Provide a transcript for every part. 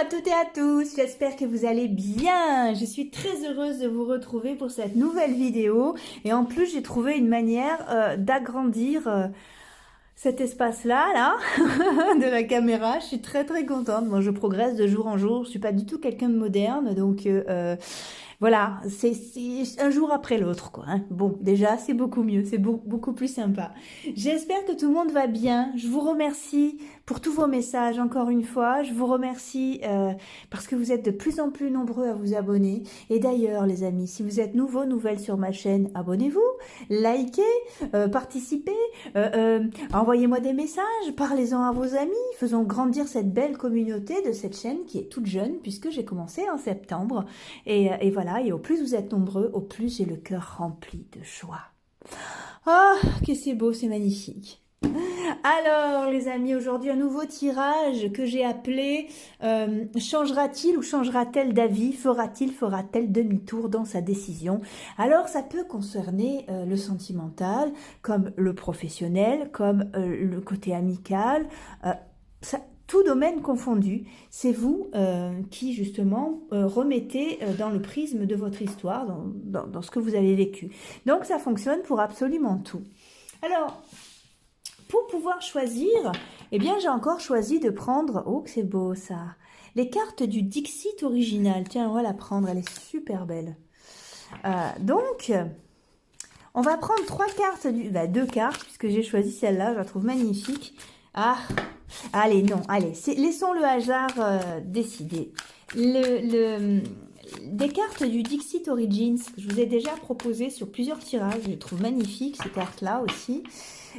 à toutes et à tous, j'espère que vous allez bien. Je suis très heureuse de vous retrouver pour cette nouvelle vidéo. Et en plus, j'ai trouvé une manière d'agrandir cet espace-là, de la caméra. Je suis très très contente. Moi, je progresse de jour en jour. Je suis pas du tout quelqu'un de moderne, donc voilà, c'est un jour après l'autre, quoi. Hein. Bon, déjà, c'est beaucoup mieux, c'est beaucoup plus sympa. J'espère que tout le monde va bien. Je vous remercie pour tous vos messages, encore une fois. Je vous remercie parce que vous êtes de plus en plus nombreux à vous abonner. Et d'ailleurs, les amis, si vous êtes nouvelles sur ma chaîne, abonnez-vous, likez, participez, envoyez-moi des messages, parlez-en à vos amis. Faisons grandir cette belle communauté de cette chaîne qui est toute jeune, puisque j'ai commencé en septembre. Et voilà, et au plus vous êtes nombreux, au plus j'ai le cœur rempli de joie. Ah, que c'est beau, c'est magnifique. Alors les amis, aujourd'hui un nouveau tirage que j'ai appelé changera-t-il ou changera-t-elle d'avis? Fera-t-elle demi-tour dans sa décision? Alors ça peut concerner le sentimental, comme le professionnel, comme le côté amical, tout domaine confondu, c'est vous qui justement remettez dans le prisme de votre histoire, dans ce que vous avez vécu. Donc ça fonctionne pour absolument tout. Alors, pour pouvoir choisir, eh bien j'ai encore choisi de prendre, oh que c'est beau ça, les cartes du Dixit original. Tiens, on va la prendre, elle est super belle. Donc, on va prendre deux cartes, puisque j'ai choisi celle-là, je la trouve magnifique. Ah, allez, non, allez, laissons le hasard décider. Des cartes du Dixit Origins, que je vous ai déjà proposé sur plusieurs tirages, je les trouve magnifiques, ces cartes-là aussi.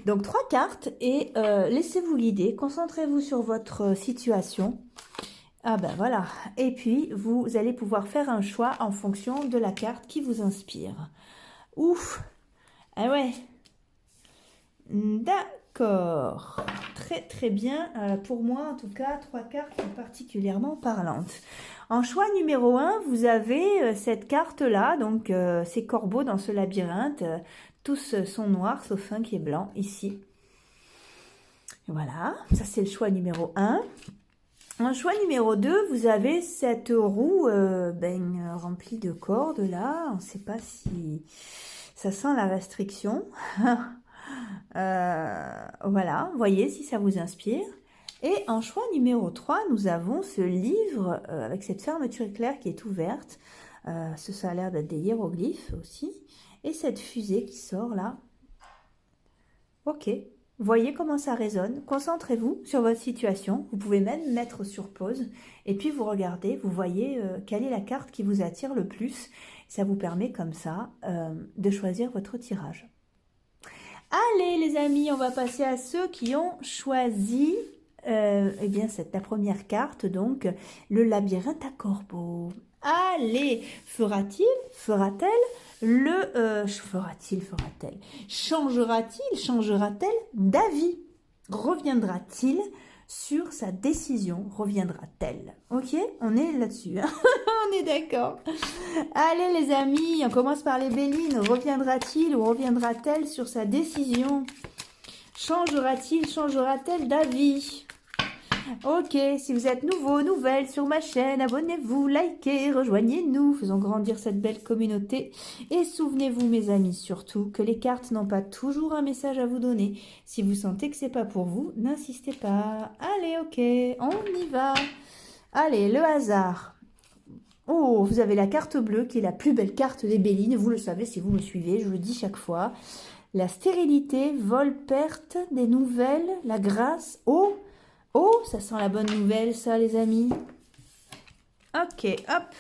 Donc, 3 cartes et laissez-vous guider, concentrez-vous sur votre situation. Ah ben voilà, et puis vous allez pouvoir faire un choix en fonction de la carte qui vous inspire. Ouf, ah ouais, d'accord, très très bien, pour moi en tout cas, 3 cartes sont particulièrement parlantes. En choix numéro 1, vous avez cette carte-là, donc ces corbeaux dans ce labyrinthe, tous sont noirs sauf un qui est blanc ici. Voilà, ça c'est le choix numéro 1. En choix numéro 2, vous avez cette roue remplie de cordes là, on ne sait pas si ça sent la restriction. Voilà, voyez si ça vous inspire. Et en choix numéro 3, nous avons ce livre avec cette fermeture éclair qui est ouverte. Ça a l'air d'être des hiéroglyphes aussi. Et cette fusée qui sort là. Ok, voyez comment ça résonne. Concentrez-vous sur votre situation. Vous pouvez même mettre sur pause. Et puis vous regardez, vous voyez quelle est la carte qui vous attire le plus. Ça vous permet comme ça de choisir votre tirage. Allez les amis, on va passer à ceux qui ont choisi eh bien la première carte, donc le labyrinthe à corbeaux. Allez, fera-t-il, fera-t-elle fera-t-elle, changera-t-elle d'avis? Reviendra-t-il sur sa décision? Reviendra-t-elle? Ok, on est là-dessus, hein. On est d'accord. Allez les amis, on commence par les Bélines. Reviendra-t-il ou reviendra-t-elle sur sa décision? Changera-t-elle d'avis? Ok, si vous êtes nouvelles sur ma chaîne, abonnez-vous, likez, rejoignez-nous, faisons grandir cette belle communauté. Et souvenez-vous mes amis surtout que les cartes n'ont pas toujours un message à vous donner. Si vous sentez que c'est pas pour vous, n'insistez pas. Allez, ok, on y va. Allez, le hasard. Oh, vous avez la carte bleue qui est la plus belle carte des Bélines. Vous le savez si vous me suivez, je le dis chaque fois. La stérilité, vol, perte, des nouvelles, la grâce. Oh, oh, ça sent la bonne nouvelle, ça, les amis. Ok, hop.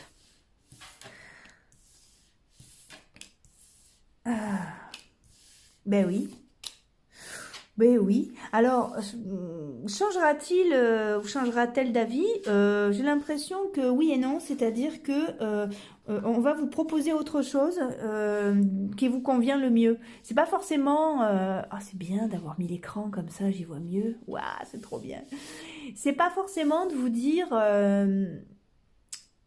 Ben oui. Ben oui. Alors, changera-t-il ou changera-t-elle d'avis? J'ai l'impression que oui et non, c'est-à-dire que on va vous proposer autre chose qui vous convient le mieux. C'est pas forcément ah c'est bien d'avoir mis l'écran comme ça, j'y vois mieux. Waouh, c'est trop bien. C'est pas forcément de vous dire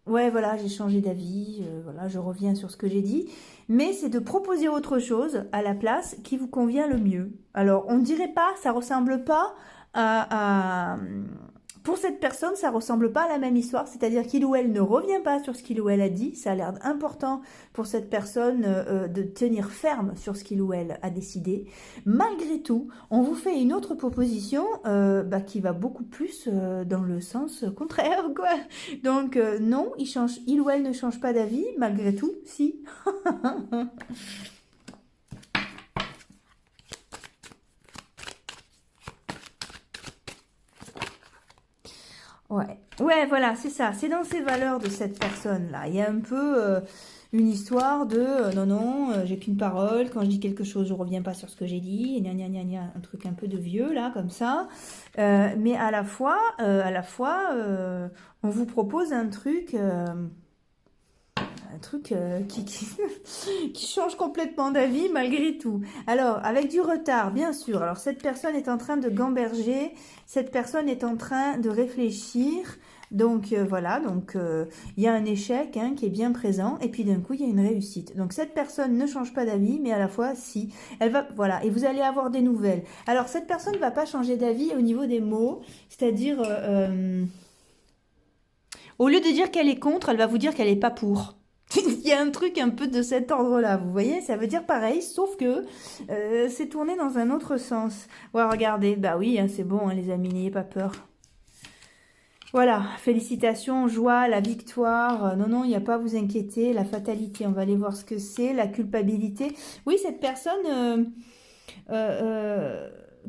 ouais, voilà, j'ai changé d'avis, voilà, je reviens sur ce que j'ai dit. Mais c'est de proposer autre chose à la place qui vous convient le mieux. Alors, on ne dirait pas, ça ressemble pas à Pour cette personne, ça ressemble pas à la même histoire, c'est-à-dire qu'il ou elle ne revient pas sur ce qu'il ou elle a dit. Ça a l'air important pour cette personne de tenir ferme sur ce qu'il ou elle a décidé. Malgré tout, on vous fait une autre proposition qui va beaucoup plus dans le sens contraire, quoi. Donc non, il ou elle ne change pas d'avis, malgré tout, si. Ouais, voilà, c'est ça. C'est dans ces valeurs de cette personne-là. Il y a un peu une histoire de non, non, j'ai qu'une parole. Quand je dis quelque chose, je reviens pas sur ce que j'ai dit. Gna, gna, gna, gna, un truc un peu de vieux là, comme ça. Mais à la fois, on vous propose un truc qui change complètement d'avis malgré tout. Alors, avec du retard, bien sûr. Alors, cette personne est en train de gamberger, cette personne est en train de réfléchir. Donc, voilà, donc il y a un échec qui est bien présent, et puis d'un coup, il y a une réussite. Donc, cette personne ne change pas d'avis, mais à la fois, si. Elle va, voilà, et vous allez avoir des nouvelles. Alors, cette personne ne va pas changer d'avis au niveau des mots, c'est-à-dire... au lieu de dire qu'elle est contre, elle va vous dire qu'elle n'est pas pour. Il y a un truc un peu de cet ordre-là, vous voyez. Ça veut dire pareil, sauf que c'est tourné dans un autre sens. Ouais, regardez, bah oui, c'est bon, les amis, n'ayez pas peur. Voilà, félicitations, joie, la victoire. Non, non, il n'y a pas à vous inquiéter. La fatalité, on va aller voir ce que c'est. La culpabilité. Oui, cette personne...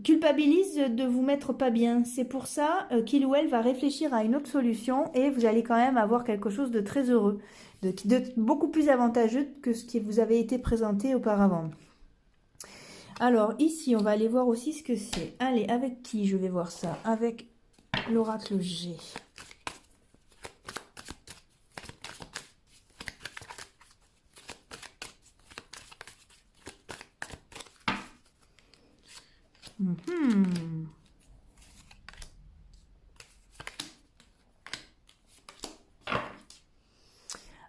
culpabilise de vous mettre pas bien. C'est pour ça qu'il ou elle va réfléchir à une autre solution et vous allez quand même avoir quelque chose de très heureux, de beaucoup plus avantageux que ce qui vous avait été présenté auparavant. Alors ici, on va aller voir aussi ce que c'est. Allez, avec qui je vais voir ça? Avec l'oracle G.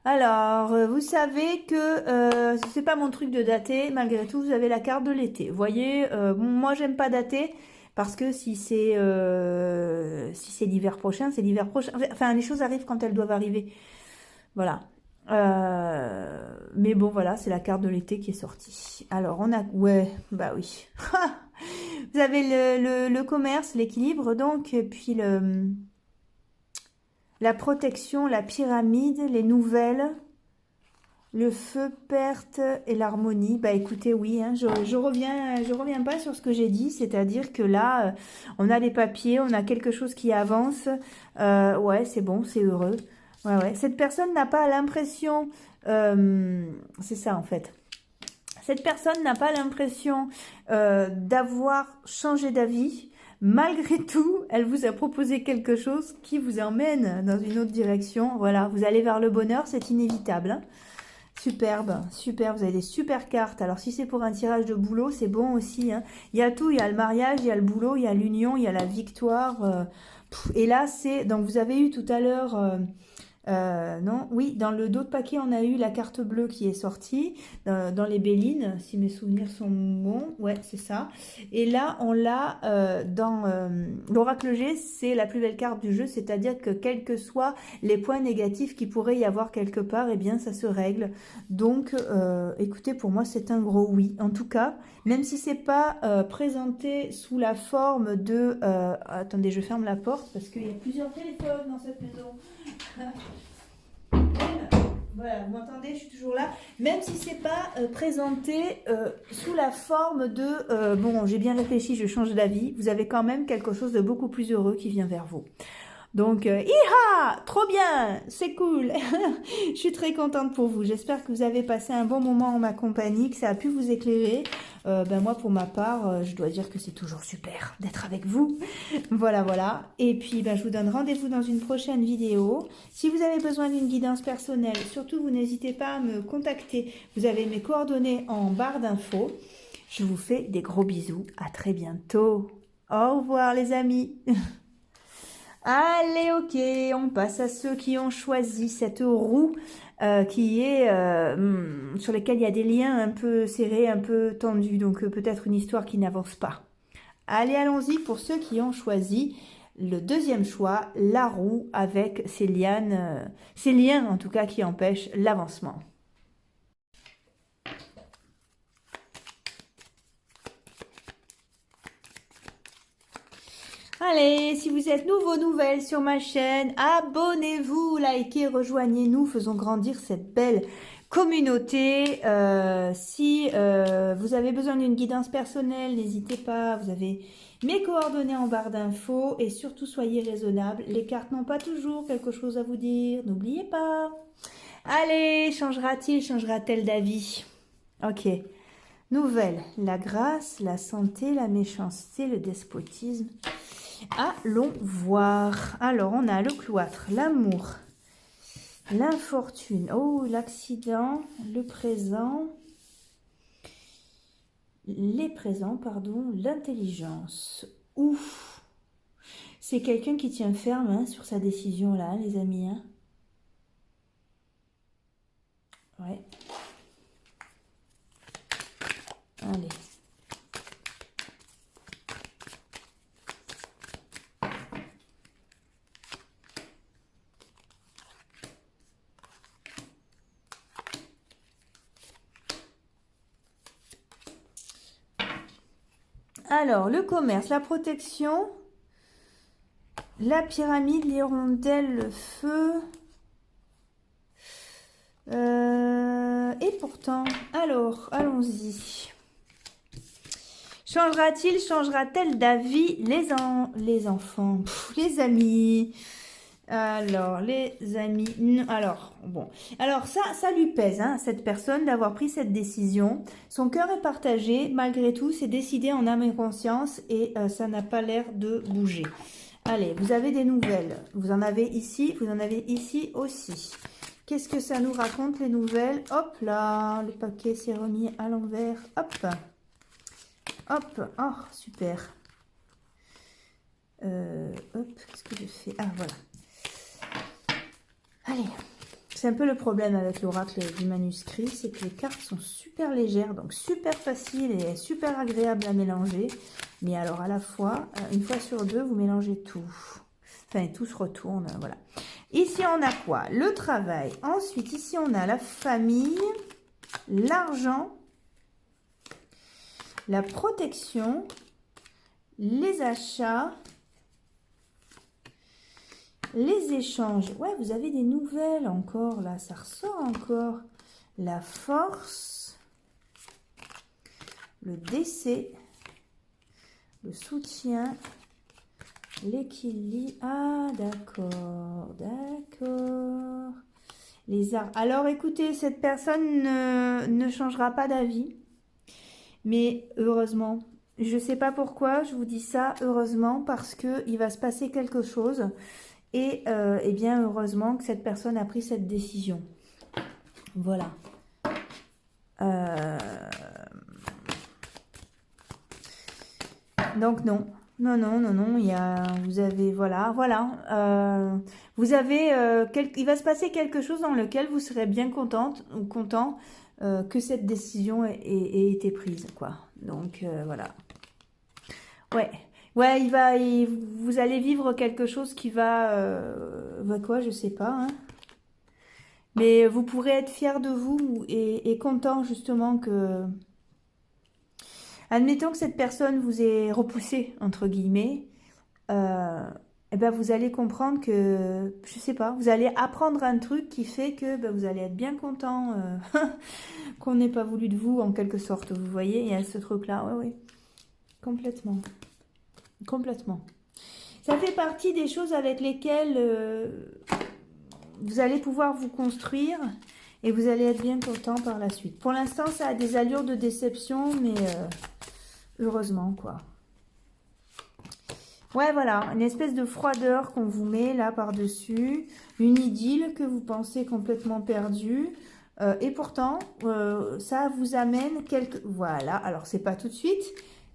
Alors, vous savez que c'est pas mon truc de dater, malgré tout, vous avez la carte de l'été. Vous voyez, moi, j'aime pas dater, parce que si c'est l'hiver prochain, c'est l'hiver prochain. Enfin, les choses arrivent quand elles doivent arriver. Voilà. Mais bon, voilà, c'est la carte de l'été qui est sortie. Alors, on a... Ouais, bah oui. Vous avez le commerce, l'équilibre, donc, et puis la protection, la pyramide, les nouvelles, le feu, perte et l'harmonie. Bah écoutez, oui, je reviens pas sur ce que j'ai dit, c'est-à-dire que là, on a les papiers, on a quelque chose qui avance. Ouais, c'est bon, c'est heureux. Ouais. Cette personne n'a pas l'impression... c'est ça, en fait. Cette personne n'a pas l'impression d'avoir changé d'avis. Malgré tout, elle vous a proposé quelque chose qui vous emmène dans une autre direction. Voilà, vous allez vers le bonheur, c'est inévitable. Superbe, super, vous avez des super cartes. Alors si c'est pour un tirage de boulot, c'est bon aussi. Il y a tout, il y a le mariage, il y a le boulot, il y a l'union, il y a la victoire. Et là, c'est... Donc vous avez eu tout à l'heure... non, oui, dans le dos de paquet, on a eu la carte bleue qui est sortie dans les Bélines, si mes souvenirs sont bons. Ouais, c'est ça. Et là, on l'a dans l'oracle G, c'est la plus belle carte du jeu, c'est-à-dire que quels que soient les points négatifs qu'il pourrait y avoir quelque part, eh bien, ça se règle. Donc, écoutez, pour moi, c'est un gros oui. En tout cas, même si c'est pas présenté sous la forme de... attendez, je ferme la porte parce qu'il y a plusieurs téléphones dans cette maison. Voilà, vous m'entendez, je suis toujours là. Même si c'est pas présenté sous la forme de bon, j'ai bien réfléchi, je change d'avis, vous avez quand même quelque chose de beaucoup plus heureux qui vient vers vous. Donc, iha, trop bien, c'est cool. Je suis très contente pour vous. J'espère que vous avez passé un bon moment en ma compagnie, que ça a pu vous éclairer. Moi, pour ma part, je dois dire que c'est toujours super d'être avec vous. Voilà. Et puis, je vous donne rendez-vous dans une prochaine vidéo. Si vous avez besoin d'une guidance personnelle, surtout, vous n'hésitez pas à me contacter. Vous avez mes coordonnées en barre d'infos. Je vous fais des gros bisous. À très bientôt. Au revoir, les amis. Allez, ok, on passe à ceux qui ont choisi cette roue qui est sur laquelle il y a des liens un peu serrés, un peu tendus, donc peut-être une histoire qui n'avance pas. Allez, allons-y pour ceux qui ont choisi Le deuxième choix, la roue avec ses liens en tout cas qui empêchent l'avancement. Allez, si vous êtes nouvelles sur ma chaîne, abonnez-vous, likez, rejoignez-nous, faisons grandir cette belle communauté. Si vous avez besoin d'une guidance personnelle, n'hésitez pas, vous avez mes coordonnées en barre d'infos et surtout soyez raisonnables. Les cartes n'ont pas toujours quelque chose à vous dire, n'oubliez pas. Allez, changera-t-il, changera-t-elle d'avis? Ok. Nouvelle, la grâce, la santé, la méchanceté, le despotisme. Allons voir. Alors, on a le cloître, l'amour, l'infortune, oh, l'accident, le présent, les présents, pardon, l'intelligence. Ouf. C'est quelqu'un qui tient ferme hein, sur sa décision là, les amis. Hein. Ouais. Allez. Alors, le commerce, la protection, la pyramide, l'hirondelle, le feu. Et pourtant, alors, allons-y. Changera-t-il, changera-t-elle d'avis les enfants, les amis? Alors, les amis, alors, bon. Alors, ça lui pèse, hein, cette personne, d'avoir pris cette décision. Son cœur est partagé, malgré tout, c'est décidé en âme et conscience et ça n'a pas l'air de bouger. Allez, vous avez des nouvelles. Vous en avez ici, vous en avez ici aussi. Qu'est-ce que ça nous raconte, les nouvelles? Hop là, le paquet s'est remis à l'envers. Hop. Hop, oh, super. Hop, qu'est-ce que je fais? Ah, voilà. Allez, c'est un peu le problème avec l'oracle du manuscrit, c'est que les cartes sont super légères, donc super faciles et super agréables à mélanger. Mais alors à la fois, une fois sur deux, vous mélangez tout. Enfin, tout se retourne, voilà. Ici, on a quoi? Le travail. Ensuite, ici, on a la famille, l'argent, la protection, les achats, les échanges. Ouais, vous avez des nouvelles encore, là, ça ressort encore. La force, le décès, le soutien, l'équilibre. Ah, d'accord, d'accord. Les arts. Alors, écoutez, cette personne ne changera pas d'avis. Mais heureusement, je ne sais pas pourquoi je vous dis ça, heureusement, parce qu'il va se passer quelque chose. Et eh bien, heureusement que cette personne a pris cette décision. Voilà. Donc non. Non, il y a, vous avez, voilà, vous avez, il va se passer quelque chose dans lequel vous serez bien contente ou content que cette décision ait été prise, quoi. Donc, voilà. Ouais, vous allez vivre quelque chose qui va quoi, je sais pas, hein. Mais vous pourrez être fier de vous et content justement que... Admettons que cette personne vous ait repoussé, entre guillemets, eh ben vous allez comprendre que, je sais pas, vous allez apprendre un truc qui fait que ben, vous allez être bien content qu'on n'ait pas voulu de vous, en quelque sorte, vous voyez, il y a ce truc-là, oui, complètement. Complètement. Ça fait partie des choses avec lesquelles vous allez pouvoir vous construire et vous allez être bien content par la suite. Pour l'instant, ça a des allures de déception, mais heureusement, quoi. Ouais, voilà, une espèce de froideur qu'on vous met là par-dessus, une idylle que vous pensez complètement perdue. Et pourtant, ça vous amène quelques... Voilà, alors c'est pas tout de suite...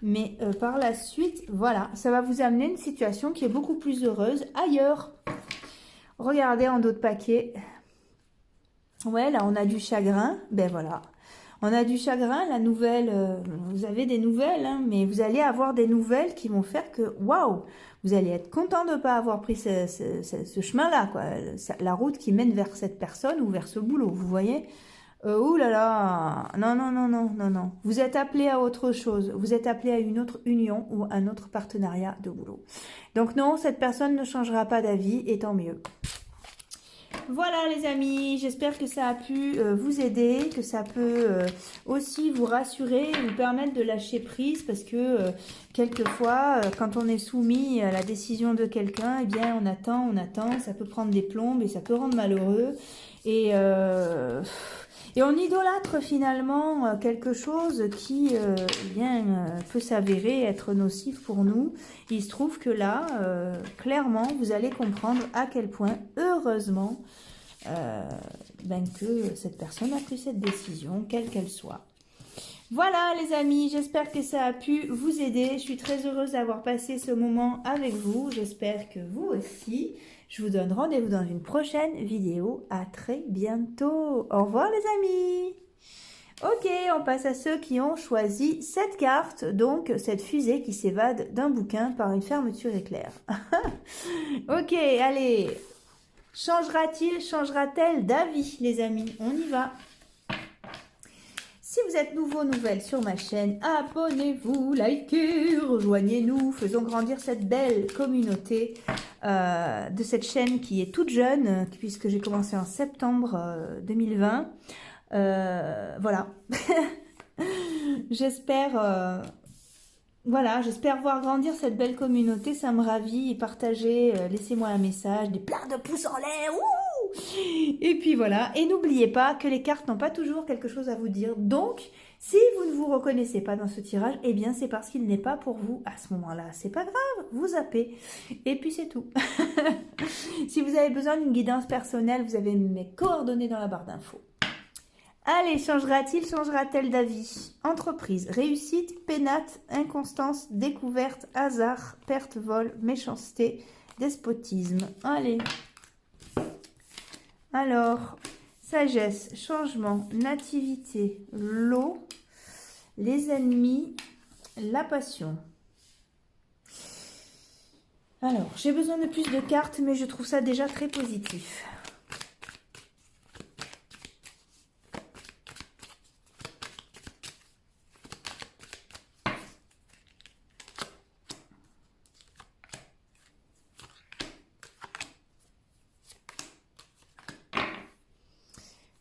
Mais par la suite, voilà, ça va vous amener une situation qui est beaucoup plus heureuse ailleurs. Regardez en dos de paquet. Ouais, là, on a du chagrin. Ben voilà. On a du chagrin, la nouvelle, vous avez des nouvelles, hein, mais vous allez avoir des nouvelles qui vont faire que, waouh, vous allez être content de ne pas avoir pris ce chemin-là, quoi, la route qui mène vers cette personne ou vers ce boulot, vous voyez. Ouh là là, non, non, non, non, non, non. Vous êtes appelé à autre chose. Vous êtes appelé à une autre union ou un autre partenariat de boulot. Donc non, cette personne ne changera pas d'avis et tant mieux. Voilà les amis, j'espère que ça a pu vous aider, que ça peut aussi vous rassurer, vous permettre de lâcher prise parce que quelquefois, quand on est soumis à la décision de quelqu'un, eh bien on attend, ça peut prendre des plombes et ça peut rendre malheureux. Et on idolâtre finalement quelque chose qui peut s'avérer être nocif pour nous. Il se trouve que là, clairement, vous allez comprendre à quel point, heureusement, que cette personne a pris cette décision, quelle qu'elle soit. Voilà les amis, j'espère que ça a pu vous aider. Je suis très heureuse d'avoir passé ce moment avec vous. J'espère que vous aussi. Je vous donne rendez-vous dans une prochaine vidéo. À très bientôt. Au revoir les amis. Ok, on passe à ceux qui ont choisi cette carte, donc cette fusée qui s'évade d'un bouquin par une fermeture éclair. Ok, allez. Changera-t-elle d'avis les amis? On y va. Si vous êtes nouvelle sur ma chaîne, abonnez-vous, likez, rejoignez-nous, faisons grandir cette belle communauté de cette chaîne qui est toute jeune, puisque j'ai commencé en septembre 2020. Voilà. J'espère voir grandir cette belle communauté, ça me ravit. Partagez, laissez-moi un message, des plein de pouces en l'air. Et puis voilà, et n'oubliez pas que les cartes n'ont pas toujours quelque chose à vous dire. Donc, si vous ne vous reconnaissez pas dans ce tirage, eh bien c'est parce qu'il n'est pas pour vous à ce moment-là. C'est pas grave, vous zappez. Et puis c'est tout. Si vous avez besoin d'une guidance personnelle, vous avez mes coordonnées dans la barre d'infos. Allez, changera-t-elle d'avis? Entreprise, réussite, pénate, inconstance, découverte, hasard, perte, vol, méchanceté, despotisme. Allez. Alors, sagesse, changement, nativité, l'eau, les ennemis, la passion. Alors, j'ai besoin de plus de cartes, mais je trouve ça déjà très positif.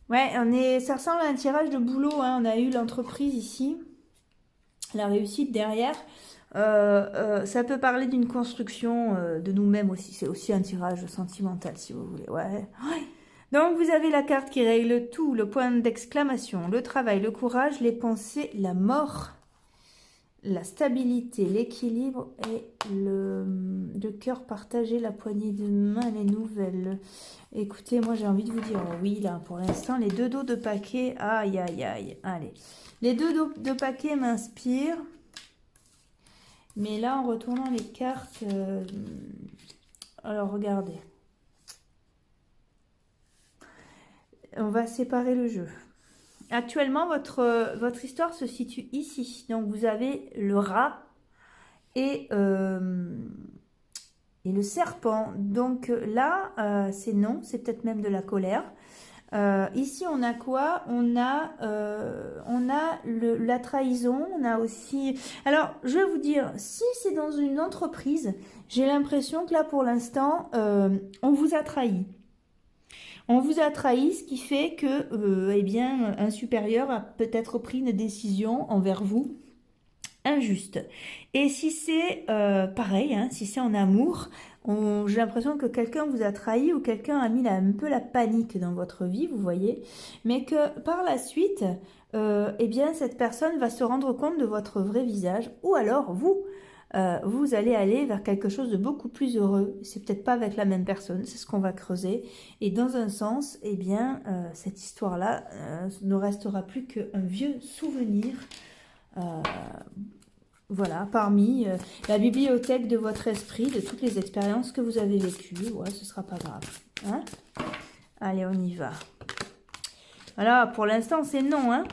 Ouais, ça ressemble à un tirage de boulot, hein. On a eu l'entreprise ici, la réussite derrière. Ça peut parler d'une construction de nous-mêmes aussi. C'est aussi un tirage sentimental, si vous voulez. Ouais. Donc, vous avez la carte qui règle tout, le point d'exclamation, le travail, le courage, les pensées, la mort, la stabilité, l'équilibre et le cœur partagé, la poignée de main, les nouvelles. Écoutez, moi j'ai envie de vous dire oui là, pour l'instant, les deux dos de paquet, aïe aïe aïe, allez. Les deux dos de paquet m'inspirent, mais là en retournant les cartes, alors regardez. On va séparer le jeu. Actuellement, votre histoire se situe ici. Donc, vous avez le rat et le serpent. Donc là, c'est non, c'est peut-être même de la colère. Ici, on a quoi? On a la trahison, on a aussi... Alors, je vais vous dire, si c'est dans une entreprise, j'ai l'impression que là, pour l'instant, on vous a trahi. On vous a trahi, ce qui fait que, eh bien, un supérieur a peut-être pris une décision envers vous injuste. Et si c'est pareil, hein, si c'est en amour, j'ai l'impression que quelqu'un vous a trahi ou quelqu'un a mis un peu la panique dans votre vie, vous voyez, mais que par la suite, eh bien, cette personne va se rendre compte de votre vrai visage, ou alors vous allez aller vers quelque chose de beaucoup plus heureux. C'est peut-être pas avec la même personne, c'est ce qu'on va creuser. Et dans un sens, eh bien, cette histoire-là ne restera plus qu'un vieux souvenir. Voilà, parmi la bibliothèque de votre esprit, de toutes les expériences que vous avez vécues. Ouais, ce sera pas grave. Hein? Allez, on y va. Voilà, pour l'instant, c'est non. Hein?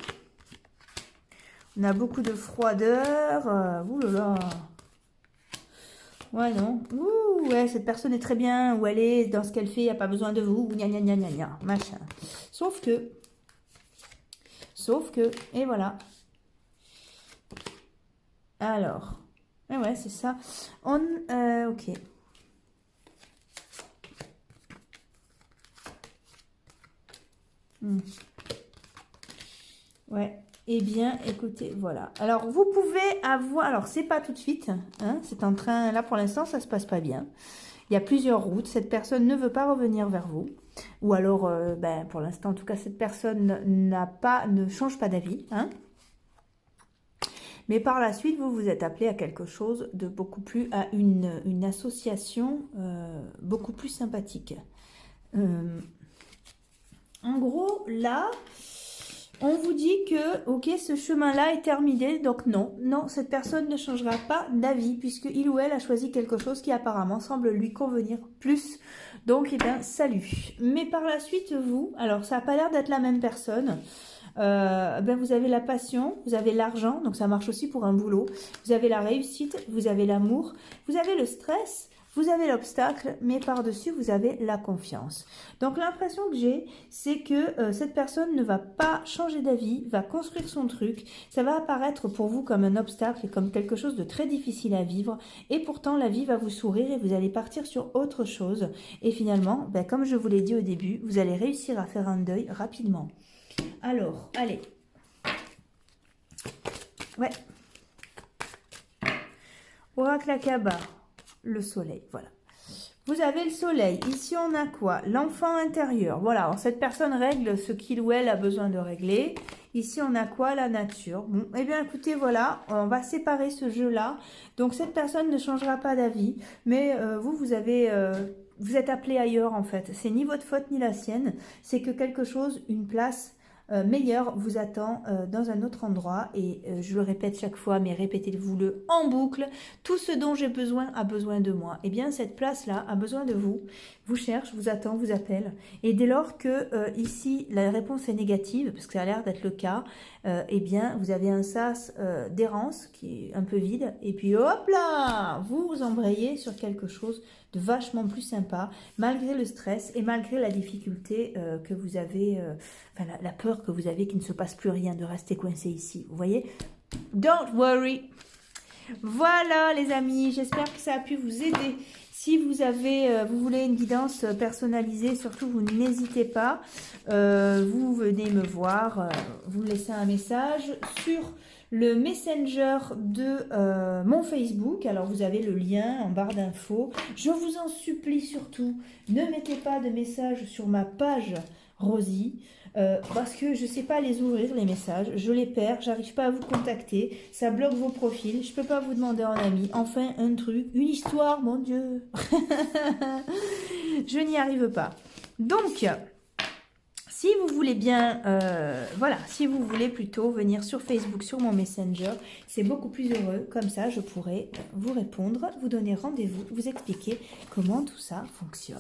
On a beaucoup de froideur. Ouh là là. Ouais, non. Ouh, ouais, cette personne est très bien où elle est, dans ce qu'elle fait, il n'y a pas besoin de vous. Gna gna gna gna gna, machin. Sauf que, et voilà. Alors, ouais, c'est ça. Ok. Ouais. Eh bien, écoutez, voilà. Alors, vous pouvez avoir... Alors, c'est pas tout de suite. Hein, c'est en train... Là, pour l'instant, ça se passe pas bien. Il y a plusieurs routes. Cette personne ne veut pas revenir vers vous. Ou alors, pour l'instant, en tout cas, cette personne ne change pas d'avis. Hein. Mais par la suite, vous vous êtes appelé à quelque chose de beaucoup plus... à une association beaucoup plus sympathique. En gros, là... On vous dit que, ok, ce chemin-là est terminé, donc non, cette personne ne changera pas d'avis, puisque il ou elle a choisi quelque chose qui apparemment semble lui convenir plus. Donc, eh bien, salut. Mais par la suite, vous, alors ça n'a pas l'air d'être la même personne. Vous avez la passion, vous avez l'argent, donc ça marche aussi pour un boulot. Vous avez la réussite, vous avez l'amour, vous avez le stress. Vous avez l'obstacle, mais par-dessus, vous avez la confiance. Donc, l'impression que j'ai, c'est que cette personne ne va pas changer d'avis, va construire son truc. Ça va apparaître pour vous comme un obstacle et comme quelque chose de très difficile à vivre. Et pourtant, la vie va vous sourire et vous allez partir sur autre chose. Et finalement, comme je vous l'ai dit au début, vous allez réussir à faire un deuil rapidement. Alors, allez. Ouais. Oracle Akaba. Le soleil, voilà. Vous avez le soleil. Ici, on a quoi? L'enfant intérieur. Voilà, alors, cette personne règle ce qu'il ou elle a besoin de régler. Ici, on a quoi? La nature. Bon, eh bien, écoutez, voilà, on va séparer ce jeu-là. Donc, cette personne ne changera pas d'avis. Mais vous êtes appelé ailleurs, en fait. C'est ni votre faute, ni la sienne. C'est que quelque chose, une place... meilleur vous attend dans un autre endroit et je le répète chaque fois, mais répétez-vous-le en boucle, tout ce dont j'ai besoin a besoin de moi. Et bien cette place-là a besoin de vous, vous cherche, vous attend, vous appelle. Et dès lors que ici la réponse est négative, parce que ça a l'air d'être le cas, eh bien vous avez un sas d'errance qui est un peu vide et puis hop là, vous embrayez sur quelque chose de vachement plus sympa, malgré le stress et malgré la difficulté que vous avez, la peur que vous avez qu'il ne se passe plus rien, de rester coincé ici. Vous voyez? Don't worry. Voilà les amis, j'espère que ça a pu vous aider. Si vous avez, vous voulez une guidance personnalisée, surtout vous n'hésitez pas. Vous venez me voir, vous me laissez un message sur le Messenger de mon Facebook. Alors vous avez le lien en barre d'infos. Je vous en supplie surtout, ne mettez pas de message sur ma page Rosie. Parce que je ne sais pas les ouvrir les messages, je les perds, j'arrive pas à vous contacter, ça bloque vos profils, je peux pas vous demander en ami, enfin un truc, une histoire, mon Dieu. Je n'y arrive pas. Donc, si vous voulez bien, si vous voulez plutôt venir sur Facebook, sur mon Messenger, c'est beaucoup plus heureux. Comme ça, je pourrai vous répondre, vous donner rendez-vous, vous expliquer comment tout ça fonctionne.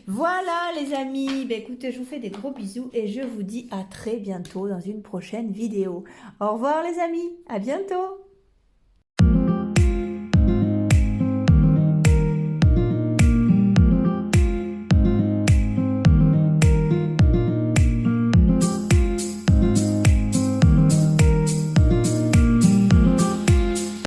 Voilà les amis, écoutez, je vous fais des gros bisous et je vous dis à très bientôt dans une prochaine vidéo. Au revoir les amis, à bientôt.